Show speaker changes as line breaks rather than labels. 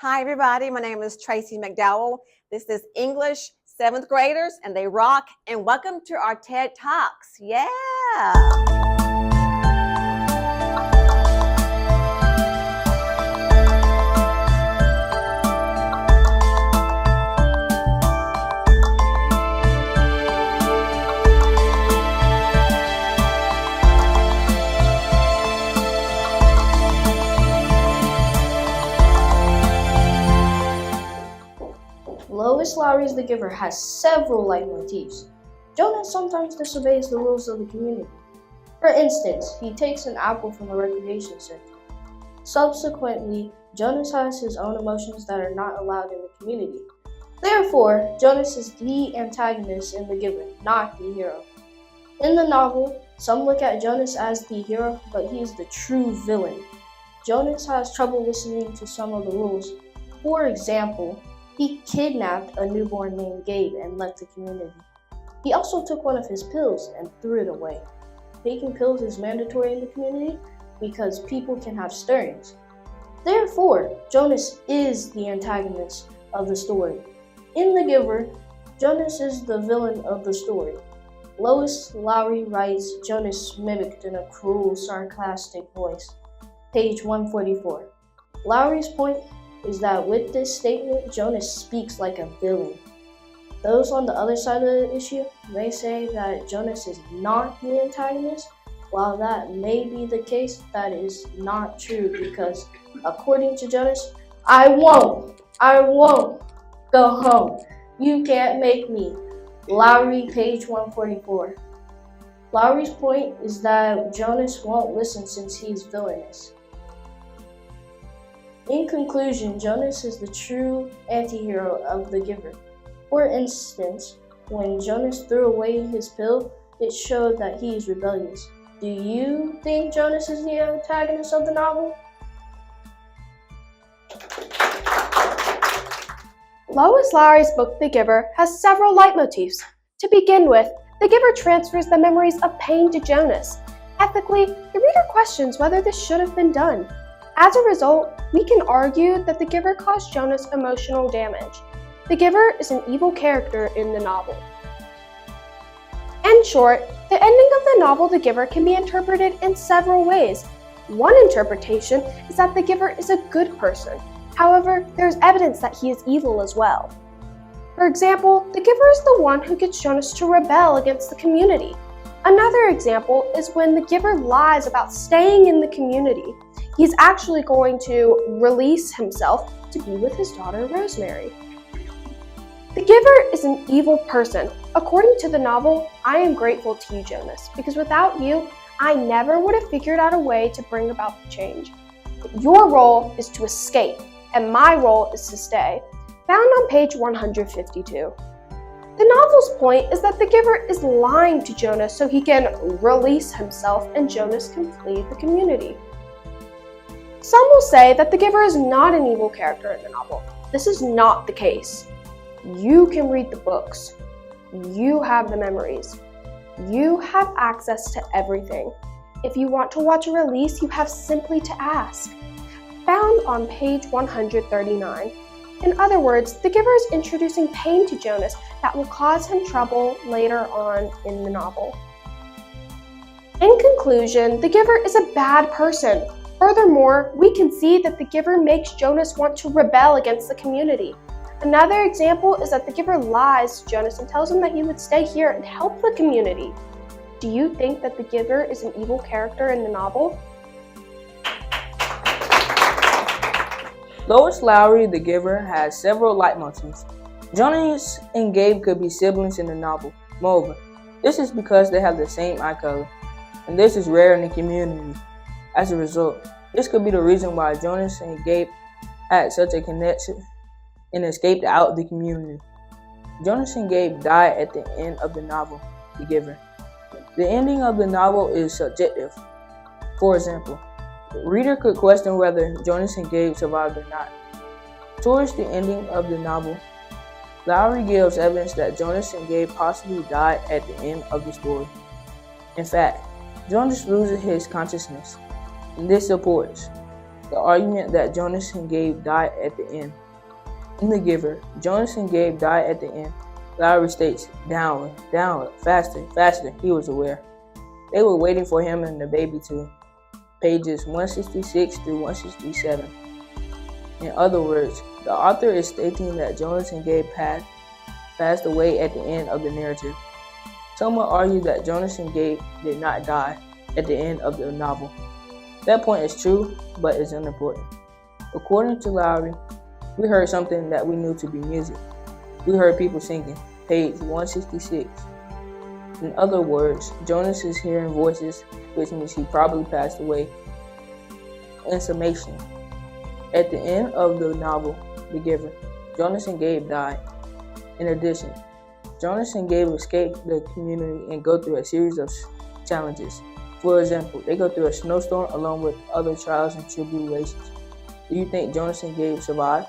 Hi, everybody. My name is Tracy McDowell. This is English 7th graders, and they rock. And welcome to our TED Talks. Yeah.
Lois Lowry's The Giver has several leitmotifs. Jonas sometimes disobeys the rules of the community. For instance, he takes an apple from a recreation center. Subsequently, Jonas has his own emotions that are not allowed in the community. Therefore, Jonas is the antagonist in The Giver, not the hero. In the novel, some look at Jonas as the hero, but he is the true villain. Jonas has trouble listening to some of the rules. For example, he kidnapped a newborn named Gabe and left the community. He also took one of his pills and threw it away. Taking pills is mandatory in the community because people can have stirrings. Therefore, Jonas is the antagonist of the story. In The Giver, Jonas is the villain of the story. Lois Lowry writes Jonas mimicked in a cruel, sarcastic voice. Page 144. Lowry's point is that with this statement, Jonas speaks like a villain. Those on the other side of the issue may say that Jonas is not the antagonist. While that may be the case, that is not true because, according to Jonas, I won't go home. You can't make me. Lowry, page 144. Lowry's point is that Jonas won't listen since he's villainous. In conclusion, Jonas is the true anti-hero of The Giver. For instance, when Jonas threw away his pill, it showed that he is rebellious. Do you think Jonas is the antagonist of the novel?
Lois Lowry's book, The Giver, has several leitmotifs. To begin with, The Giver transfers the memories of pain to Jonas. Ethically, the reader questions whether this should have been done. As a result, we can argue that The Giver caused Jonas emotional damage. The Giver is an evil character in the novel. In short, the ending of the novel The Giver can be interpreted in several ways. One interpretation is that The Giver is a good person. However, there is evidence that he is evil as well. For example, The Giver is the one who gets Jonas to rebel against the community. Another example is when The Giver lies about staying in the community. He's actually going to release himself to be with his daughter, Rosemary. The Giver is an evil person. According to the novel, I am grateful to you, Jonas, because without you, I never would have figured out a way to bring about the change. But your role is to escape, and my role is to stay. Found on page 152. The novel's point is that The Giver is lying to Jonas so he can release himself and Jonas can flee the community. Some will say that The Giver is not an evil character in the novel. This is not the case. You can read the books. You have the memories. You have access to everything. If you want to watch a release, you have simply to ask. Found on page 139. In other words, The Giver is introducing pain to Jonas that will cause him trouble later on in the novel. In conclusion, The Giver is a bad person. Furthermore, we can see that The Giver makes Jonas want to rebel against the community. Another example is that The Giver lies to Jonas and tells him that he would stay here and help the community. Do you think that The Giver is an evil character in the novel?
Lois Lowry, The Giver, has several leitmotifs. Jonas and Gabe could be siblings in the novel. Moreover, this is because they have the same eye color, and this is rare in the community. As a result, this could be the reason why Jonas and Gabe had such a connection and escaped out of the community. Jonas and Gabe die at the end of the novel, The Giver. The ending of the novel is subjective. For example, the reader could question whether Jonas and Gabe survived or not. Towards the ending of the novel, Lowry gives evidence that Jonas and Gabe possibly died at the end of the story. In fact, Jonas loses his consciousness, and this supports The argument that Jonas and Gabe died at the end. In The Giver, Jonas and Gabe died at the end. Lowry states, downward, downward, faster, faster, he was aware. They were waiting for him and the baby too. Pages 166 through 167. In other words, the author is stating that Jonas and Gabe passed away at the end of the narrative. Some will argue that Jonas and Gabe did not die at the end of the novel. That point is true, but is unimportant. According to Lowry, we heard something that we knew to be music. We heard people singing. Page 166. In other words, Jonas is hearing voices, which means he probably passed away. In summation, at the end of the novel, The Giver, Jonas and Gabe died. In addition, Jonas and Gabe escape the community and go through a series of challenges. For example, they go through a snowstorm along with other trials and tribulations. Do you think Jonas and Gabe survived?